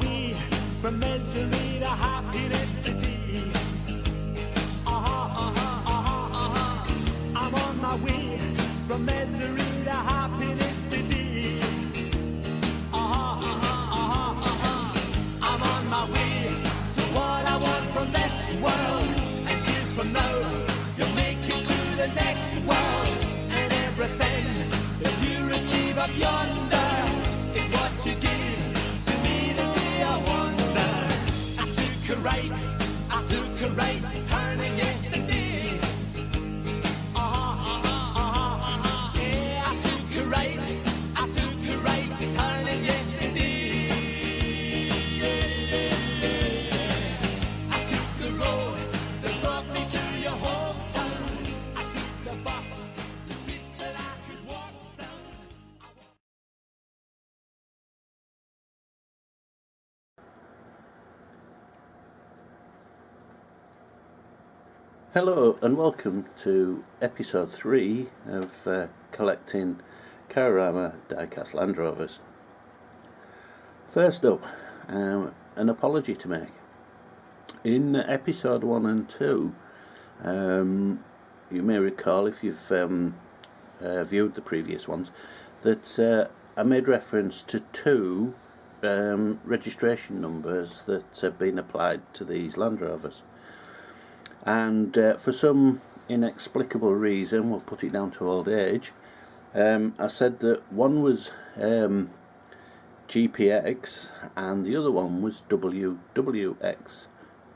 way from misery to happiness to thee. I'm on my way from misery to happiness to thee. I'm on my way to what I want from this world. And years from now, you'll make it to the next world. And everything that you receive up yonder is what you give to me the day I wonder. I took a right turning yesterday. Yeah, I took a right turning yesterday. I took the road that brought me to your hometown. I took the bus to streets that I could walk down. Hello and welcome to episode 3 of collecting Cararama die-cast Land Rovers. First up, an apology to make. In episode 1 and 2, you may recall, if you've viewed the previous ones, that I made reference to 2 registration numbers that have been applied to these Land Rovers. And for some inexplicable reason, we'll put it down to old age, I said that one was GPX and the other one was WWX.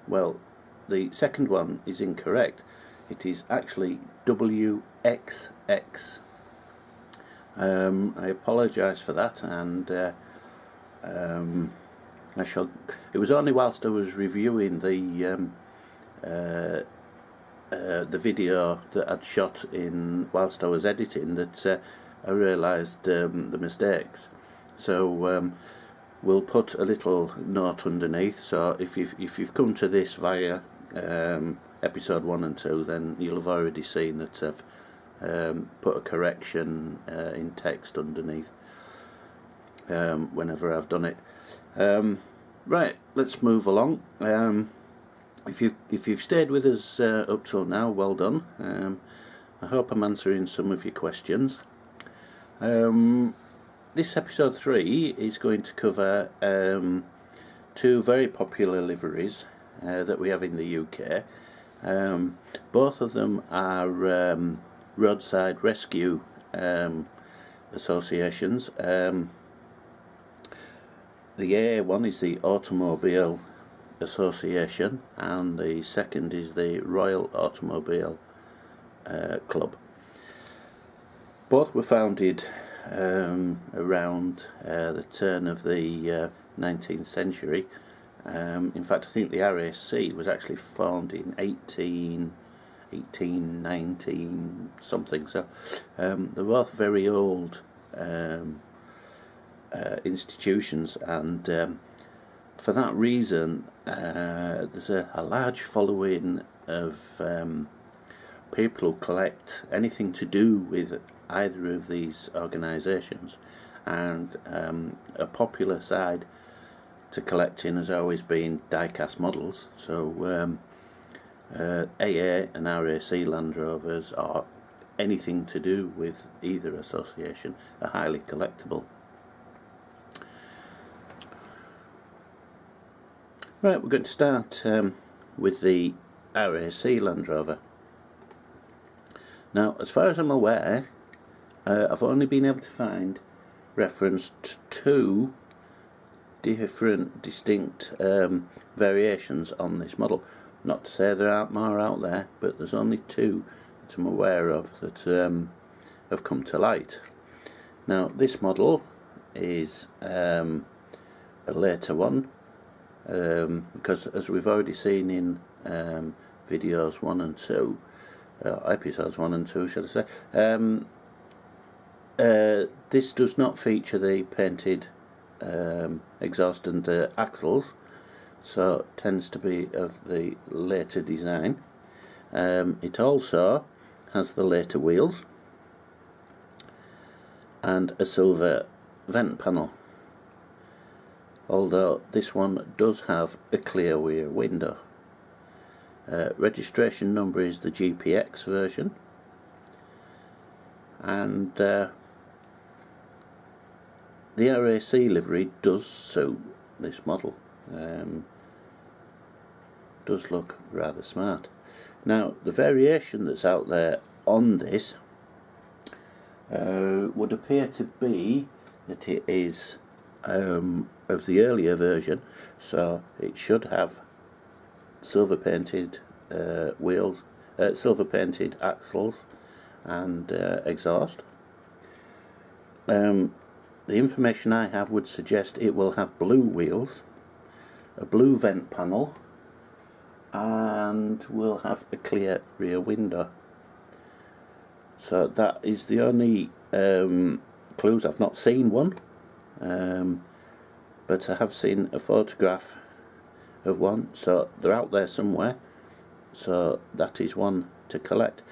Well, the second one is incorrect. It is actually WXX. I apologise for that, and it was only whilst I was reviewing the video that I'd shot in whilst I was editing that I realised the mistakes. So we'll put a little note underneath, so if you've come to this via episode 1 and 2, then you'll have already seen that I've put a correction in text underneath whenever I've done it. Right, let's move along. If you've stayed with us up till now, well done. I hope I'm answering some of your questions. This episode 3 is going to cover 2 very popular liveries that we have in the UK. Both of them are roadside rescue associations. The A one is the Automobile Association, and the second is the Royal Automobile Club. Both were founded around the turn of the 19th century. In fact, I think the RAC was actually formed in 1819 something, so they're both very old institutions, and for that reason there's a large following of people who collect anything to do with either of these organisations, and a popular side to collecting has always been die-cast models. So AA and RAC Land Rovers, or anything to do with either association, are highly collectible. Right, we're going to start with the RAC Land Rover. Now, as far as I'm aware, I've only been able to find reference to 2 different, distinct variations on this model. Not to say there aren't more out there, but there's only 2 that I'm aware of that have come to light. Now, this model is a later one, because as we've already seen in videos 1 and 2, episodes 1 and 2 should I say, this does not feature the painted exhaust and axles, so it tends to be of the later design. It also has the later wheels and a silver vent panel. although this one does have a clear rear window. Registration number is the GPX version, and the RAC livery does suit this model. Does look rather smart. Now, the variation that's out there on this would appear to be that it is of the earlier version, so it should have silver painted wheels, silver painted axles and exhaust. The information I have would suggest it will have blue wheels, a blue vent panel, and will have a clear rear window. So that is the only clues. I've not seen one, but I have seen a photograph of one, so they're out there somewhere, so that is one to collect.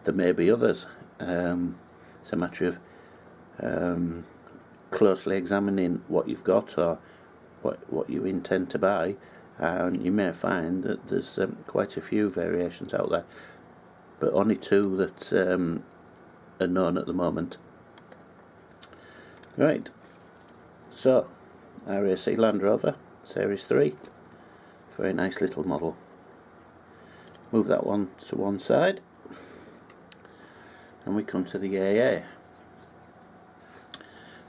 There may be others. It's a matter of closely examining what you've got or what you intend to buy, and you may find that there's quite a few variations out there, but only two that are known at the moment. Right, so RAC Land Rover Series 3, very nice little model. Move that one to one side, and we come to the AA.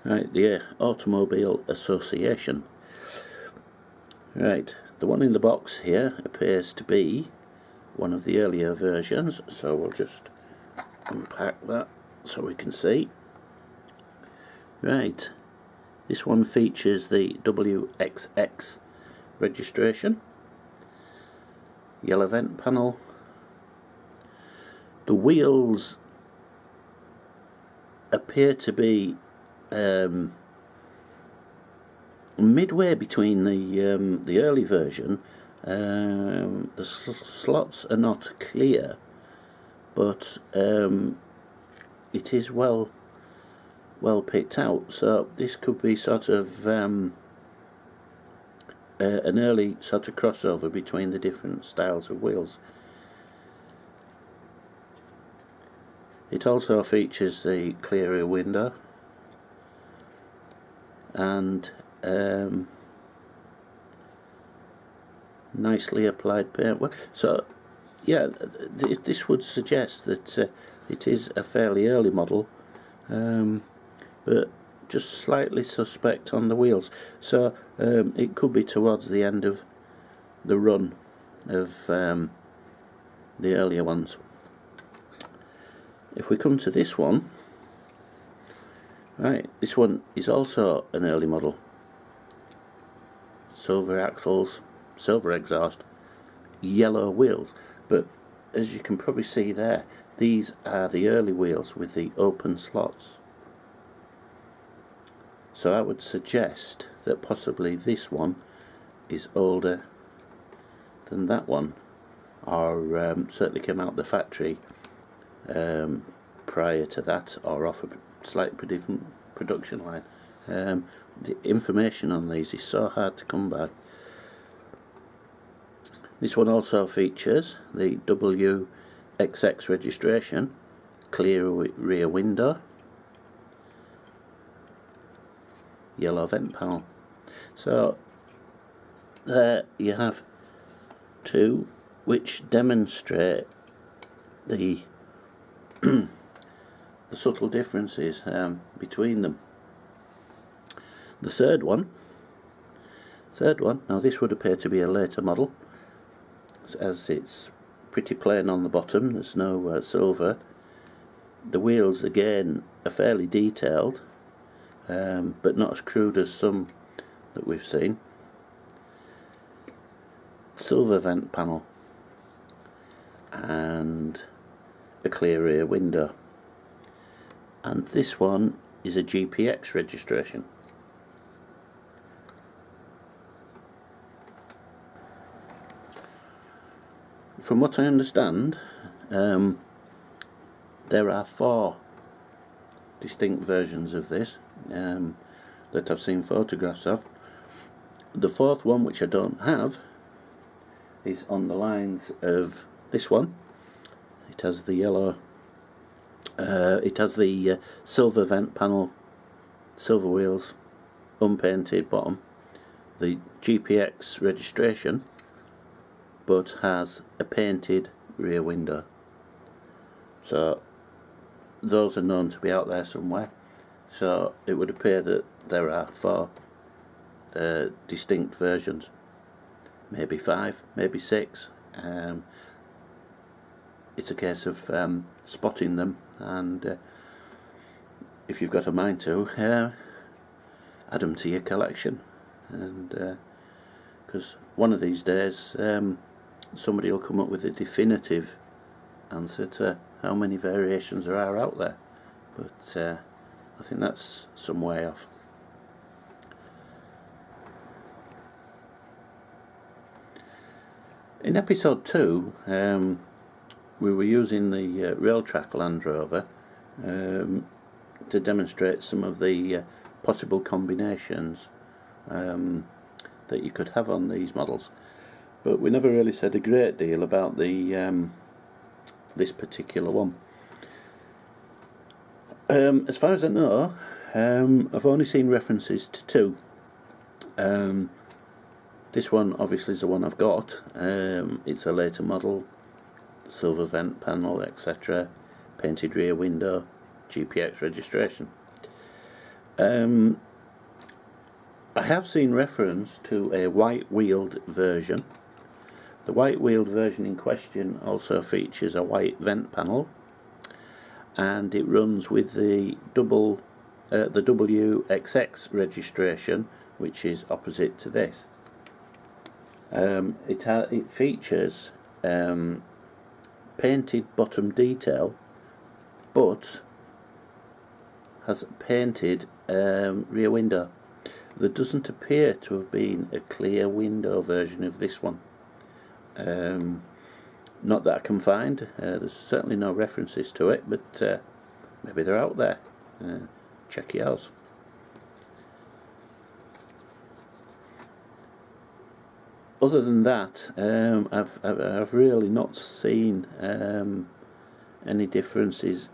Right, the Automobile Association. Right, the one in the box here appears to be one of the earlier versions, so we'll just unpack that so we can see. Right, this one features the WXX registration, yellow vent panel. The wheels appear to be midway between the early version. The slots are not clear, but it is well picked out. So this could be sort of an early sort of crossover between the different styles of wheels. It also features the clear rear window and nicely applied paintwork. So yeah, this would suggest that it is a fairly early model, but just slightly suspect on the wheels. So it could be towards the end of the run of the earlier ones. If we come to this one, right, this one is also an early model. Silver axles, silver exhaust, yellow wheels, but as you can probably see there, these are the early wheels with the open slots. So I would suggest that possibly this one is older than that one, or certainly came out the factory prior to that, or off a slightly different production line. The information on these is so hard to come by. This one also features the WXX registration, clear rear window, yellow vent panel. So there you have two which demonstrate the the subtle differences between them. The third one, now this would appear to be a later model, as it's pretty plain on the bottom, there's no silver. The wheels again are fairly detailed, but not as crude as some that we've seen. Silver vent panel and a clear rear window, and this one is a GPX registration. From what I understand, there are 4 distinct versions of this that I've seen photographs of. The fourth one, which I don't have, is on the lines of this one. It has the yellow, it has the silver vent panel, silver wheels, unpainted bottom, the GPX registration, but has a painted rear window. So those are known to be out there somewhere. So it would appear that there are 4 distinct versions, maybe 5, maybe 6. It's a case of spotting them, and if you've got a mind to, add them to your collection, and because one of these days somebody will come up with a definitive answer to how many variations there are out there, but I think that's some way off. In episode 2 we were using the Railtrack Land Rover to demonstrate some of the possible combinations that you could have on these models, but we never really said a great deal about the this particular one. As far as I know, I've only seen references to 2. This one obviously is the one I've got. It's a later model, silver vent panel, etc., painted rear window, GPX registration. I have seen reference to a white wheeled version. The white wheeled version in question also features a white vent panel, and it runs with the WXX registration, which is opposite to this. It features painted bottom detail, but has painted rear window. There doesn't appear to have been a clear window version of this one. Not that I can find. There's certainly no references to it, but maybe they're out there. Check yours. Other than that, I've really not seen any differences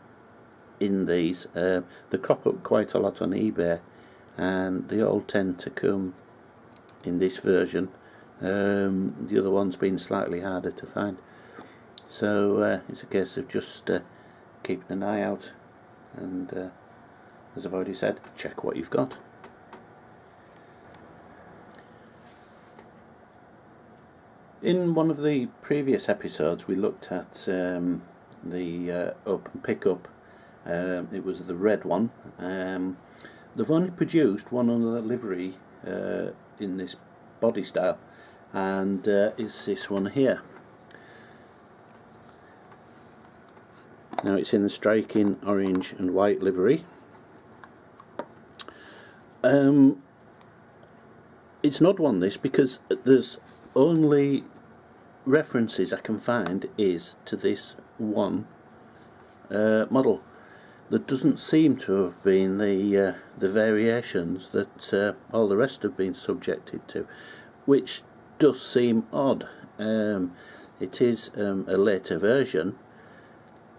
in these. They crop up quite a lot on eBay, and they all tend to come in this version. The other one's been slightly harder to find, so it's a case of just keeping an eye out, and as I've already said, check what you've got. In one of the previous episodes we looked at the open pickup. It was the red one. They've only produced one other livery in this body style, and it's this one here. Now it's in the striking orange and white livery. It's an odd one, this, because there's only references I can find is to this one model. There doesn't seem to have been the variations that all the rest have been subjected to, which does seem odd. It is a later version,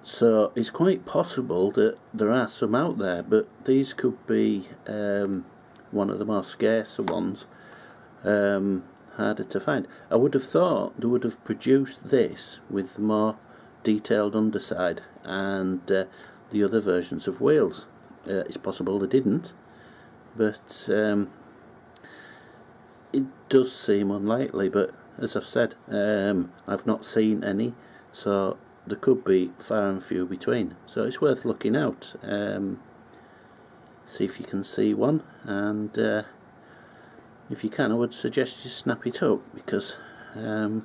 so it's quite possible that there are some out there, but these could be one of the more scarcer ones, harder to find. I would have thought they would have produced this with more detailed underside and the other versions of wheels. It's possible they didn't, but it does seem unlikely. But as I've said, I've not seen any, so there could be far and few between, so it's worth looking out. See if you can see one, and if you can, I would suggest you snap it up, because in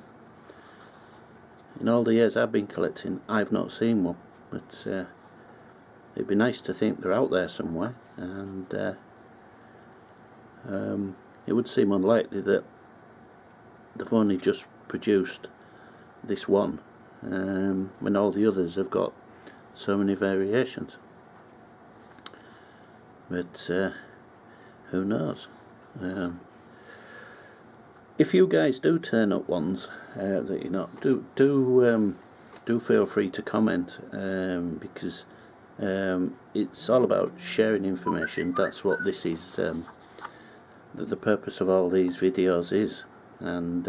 all the years I've been collecting, I've not seen one. But it'd be nice to think they're out there somewhere, and it would seem unlikely that they've only just produced this one when all the others have got so many variations. But who knows? if you guys do turn up ones that you're not, do feel free to comment, because it's all about sharing information. That's what this is, the purpose of all these videos is, and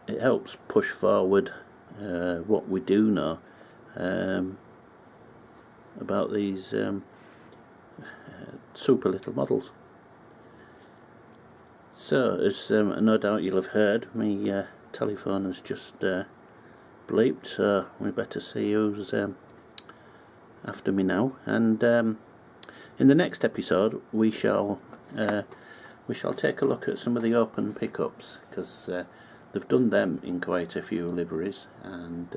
it helps push forward what we do know about these super little models. So, as no doubt you'll have heard, my telephone has just bleeped, so we better see who's after me now. And in the next episode we shall take a look at some of the open pickups, because they've done them in quite a few liveries, and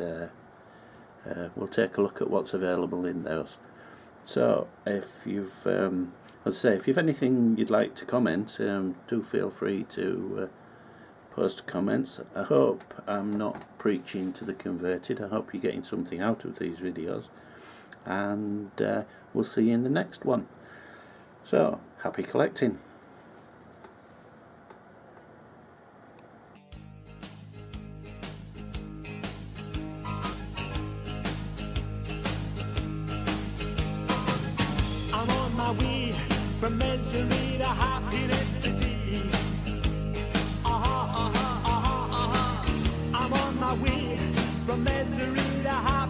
we'll take a look at what's available in those. So if you've, as I say, if you've anything you'd like to comment, do feel free to post comments. I hope I'm not preaching to the converted. I hope you're getting something out of these videos, and we'll see you in the next one. So, happy collecting. I'm on my way from misery to happiness to thee. I'm on my way from misery to happiness.